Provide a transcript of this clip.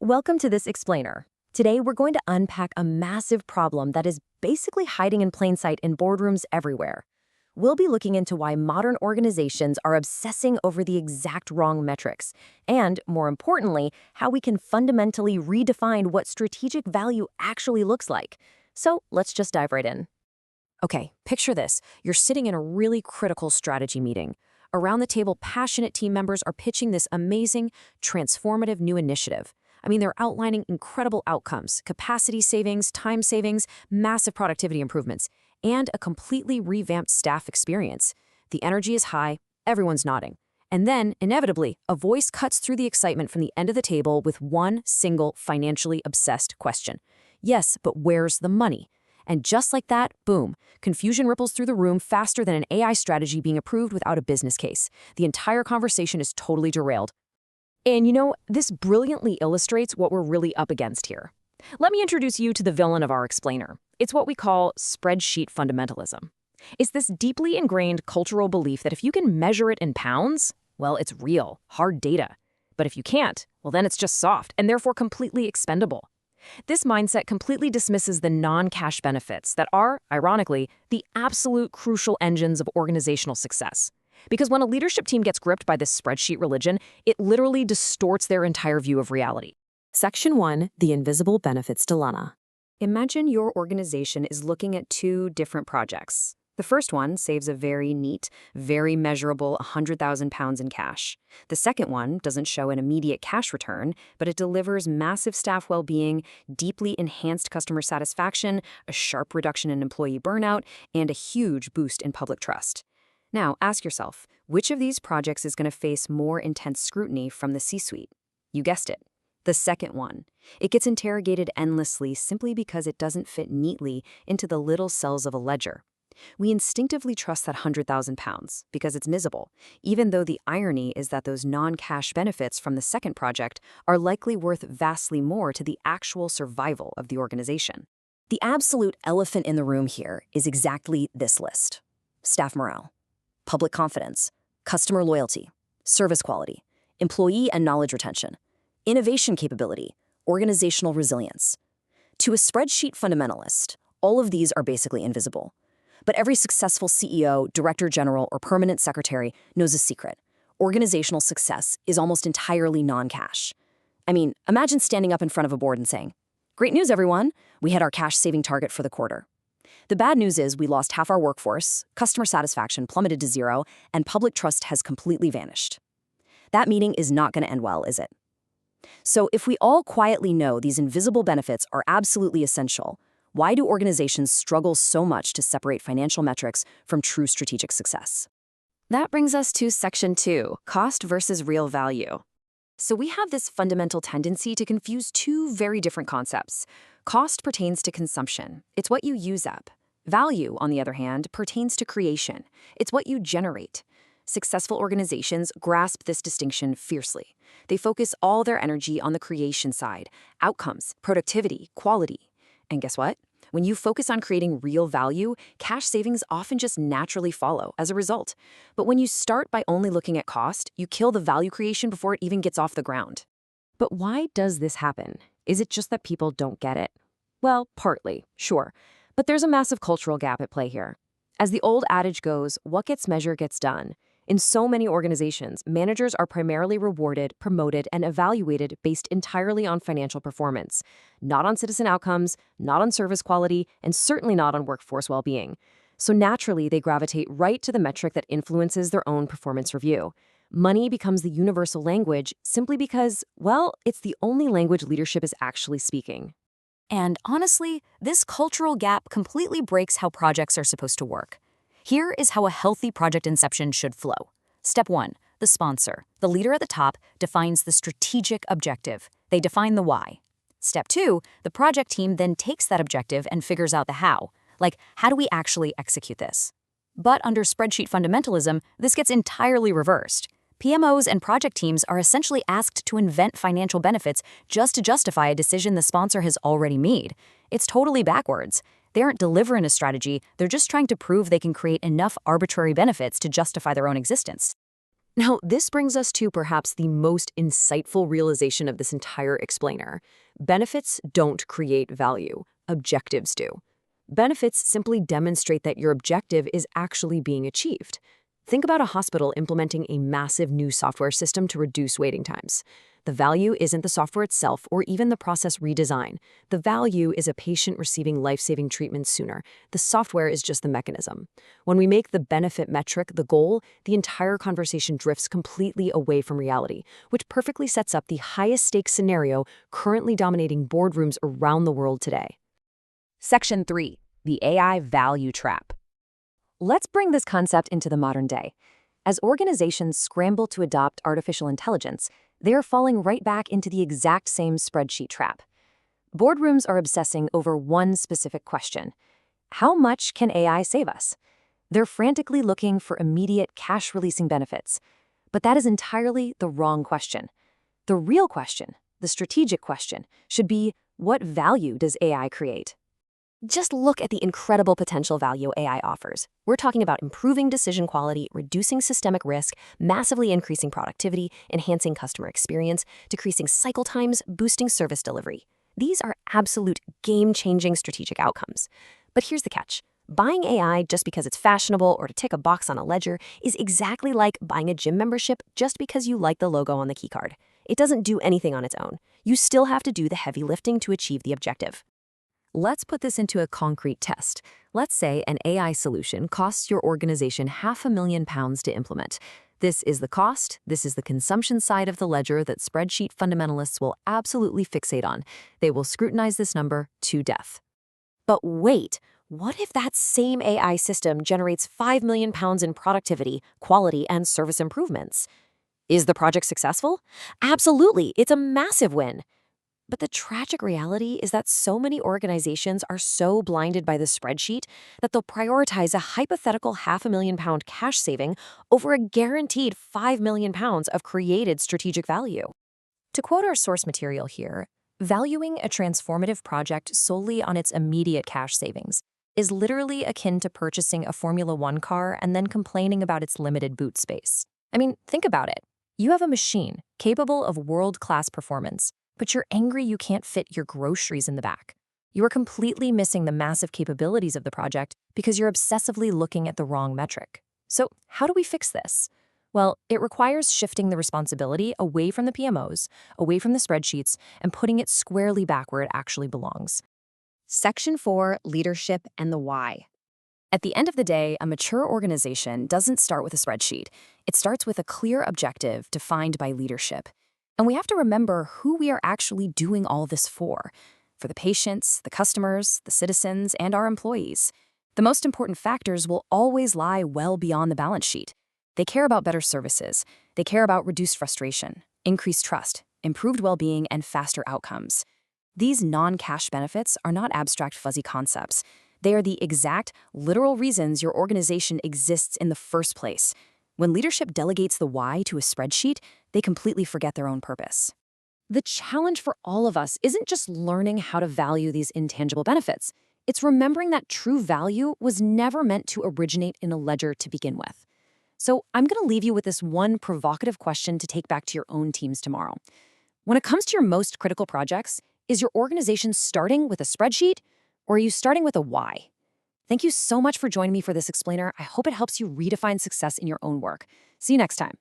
Welcome to this explainer. Today, we're going to unpack a massive problem that is basically hiding in plain sight in boardrooms everywhere. We'll be looking into why modern organizations are obsessing over the exact wrong metrics, and, more importantly, how we can fundamentally redefine what strategic value actually looks like. So let's just dive right in. Okay, picture this. You're sitting in a really critical strategy meeting. Around the table, passionate team members are pitching this amazing, transformative new initiative. They're outlining incredible outcomes, capacity savings, time savings, massive productivity improvements, and a completely revamped staff experience. The energy is high, everyone's nodding. And then, inevitably, a voice cuts through the excitement from the end of the table with one single financially obsessed question. Yes, but where's the money? And just like that, boom, confusion ripples through the room faster than an AI strategy being approved without a business case. The entire conversation is totally derailed. And this brilliantly illustrates what we're really up against here. Let me introduce you to the villain of our explainer. It's what we call spreadsheet fundamentalism. It's this deeply ingrained cultural belief that if you can measure it in pounds, well, it's real, hard data. But if you can't, well, then it's just soft and therefore completely expendable. This mindset completely dismisses the non-cash benefits that are, ironically, the absolute crucial engines of organizational success. Because when a leadership team gets gripped by this spreadsheet religion, it literally distorts their entire view of reality. Section 1, the invisible benefits dilemma. Imagine your organization is looking at two different projects. The first one saves a very neat, very measurable £100,000 in cash. The second one doesn't show an immediate cash return, but it delivers massive staff well-being, deeply enhanced customer satisfaction, a sharp reduction in employee burnout, and a huge boost in public trust. Now, ask yourself, which of these projects is going to face more intense scrutiny from the C-suite? You guessed it, the second one. It gets interrogated endlessly simply because it doesn't fit neatly into the little cells of a ledger. We instinctively trust that £100,000 because it's visible, even though the irony is that those non-cash benefits from the second project are likely worth vastly more to the actual survival of the organization. The absolute elephant in the room here is exactly this list: staff morale, public confidence, customer loyalty, service quality, employee and knowledge retention, innovation capability, organizational resilience. To a spreadsheet fundamentalist, all of these are basically invisible. But every successful CEO, director general, or permanent secretary knows a secret. Organizational success is almost entirely non-cash. Imagine standing up in front of a board and saying, "Great news, everyone. We hit our cash-saving target for the quarter." The bad news is we lost half our workforce, customer satisfaction plummeted to zero, and public trust has completely vanished. That meeting is not going to end well, is it? So if we all quietly know these invisible benefits are absolutely essential, why do organizations struggle so much to separate financial metrics from true strategic success? That brings us to Section 2, cost versus real value. So we have this fundamental tendency to confuse two very different concepts. Cost pertains to consumption. It's what you use up. Value, on the other hand, pertains to creation. It's what you generate. Successful organizations grasp this distinction fiercely. They focus all their energy on the creation side: outcomes, productivity, quality. And guess what? When you focus on creating real value, cash savings often just naturally follow as a result. But when you start by only looking at cost, you kill the value creation before it even gets off the ground. But why does this happen? Is it just that people don't get it? Well, partly, sure. But there's a massive cultural gap at play here. As the old adage goes, what gets measured gets done. In so many organizations, managers are primarily rewarded, promoted, and evaluated based entirely on financial performance, not on citizen outcomes, not on service quality, and certainly not on workforce well-being. So naturally, they gravitate right to the metric that influences their own performance review. Money becomes the universal language simply because, well, it's the only language leadership is actually speaking. And honestly, this cultural gap completely breaks how projects are supposed to work. Here is how a healthy project inception should flow. Step 1, the sponsor, the leader at the top, defines the strategic objective. They define the why. Step 2, the project team then takes that objective and figures out the how. Like, how do we actually execute this? But under spreadsheet fundamentalism, this gets entirely reversed. PMOs and project teams are essentially asked to invent financial benefits just to justify a decision the sponsor has already made. It's totally backwards. They aren't delivering a strategy, they're just trying to prove they can create enough arbitrary benefits to justify their own existence. Now, this brings us to perhaps the most insightful realization of this entire explainer. Benefits don't create value, objectives do. Benefits simply demonstrate that your objective is actually being achieved. Think about a hospital implementing a massive new software system to reduce waiting times. The value isn't the software itself or even the process redesign. The value is a patient receiving life-saving treatment sooner. The software is just the mechanism. When we make the benefit metric the goal, the entire conversation drifts completely away from reality, which perfectly sets up the highest stakes scenario currently dominating boardrooms around the world today. Section 3. The AI Value Trap. Let's bring this concept into the modern day. As organizations scramble to adopt artificial intelligence, they are falling right back into the exact same spreadsheet trap. Boardrooms are obsessing over one specific question: how much can AI save us? They're frantically looking for immediate cash-releasing benefits. But that is entirely the wrong question. The real question, the strategic question, should be, what value does AI create? Just look at the incredible potential value AI offers. We're talking about improving decision quality, reducing systemic risk, massively increasing productivity, enhancing customer experience, decreasing cycle times, boosting service delivery. These are absolute game-changing strategic outcomes. But here's the catch. Buying AI just because it's fashionable or to tick a box on a ledger is exactly like buying a gym membership just because you like the logo on the keycard. It doesn't do anything on its own. You still have to do the heavy lifting to achieve the objective. Let's put this into a concrete test. Let's say an AI solution costs your organization £500,000 to implement. This is the cost, this is the consumption side of the ledger that spreadsheet fundamentalists will absolutely fixate on. They will scrutinize this number to death. But wait, what if that same AI system generates £5 million in productivity, quality, and service improvements? Is the project successful? Absolutely, it's a massive win. But the tragic reality is that so many organizations are so blinded by the spreadsheet that they'll prioritize a hypothetical £500,000 cash saving over a guaranteed £5 million of created strategic value. To quote our source material here, valuing a transformative project solely on its immediate cash savings is literally akin to purchasing a Formula One car and then complaining about its limited boot space. I mean, think about it. You have a machine capable of world-class performance, but you're angry you can't fit your groceries in the back. You are completely missing the massive capabilities of the project because you're obsessively looking at the wrong metric. So how do we fix this? Well, it requires shifting the responsibility away from the PMOs, away from the spreadsheets, and putting it squarely back where it actually belongs. Section 4, Leadership and the Why. At the end of the day, a mature organization doesn't start with a spreadsheet. It starts with a clear objective defined by leadership. And we have to remember who we are actually doing all this for the patients, the customers, the citizens, and our employees. The most important factors will always lie well beyond the balance sheet. They care about better services. They care about reduced frustration, increased trust, improved well-being, and faster outcomes. These non-cash benefits are not abstract, fuzzy concepts. They are the exact, literal reasons your organization exists in the first place. When leadership delegates the why to a spreadsheet, they completely forget their own purpose. The challenge for all of us isn't just learning how to value these intangible benefits. It's remembering that true value was never meant to originate in a ledger to begin with. So I'm going to leave you with this one provocative question to take back to your own teams tomorrow. When it comes to your most critical projects, is your organization starting with a spreadsheet, or are you starting with a why? Thank you so much for joining me for this explainer. I hope it helps you redefine success in your own work. See you next time.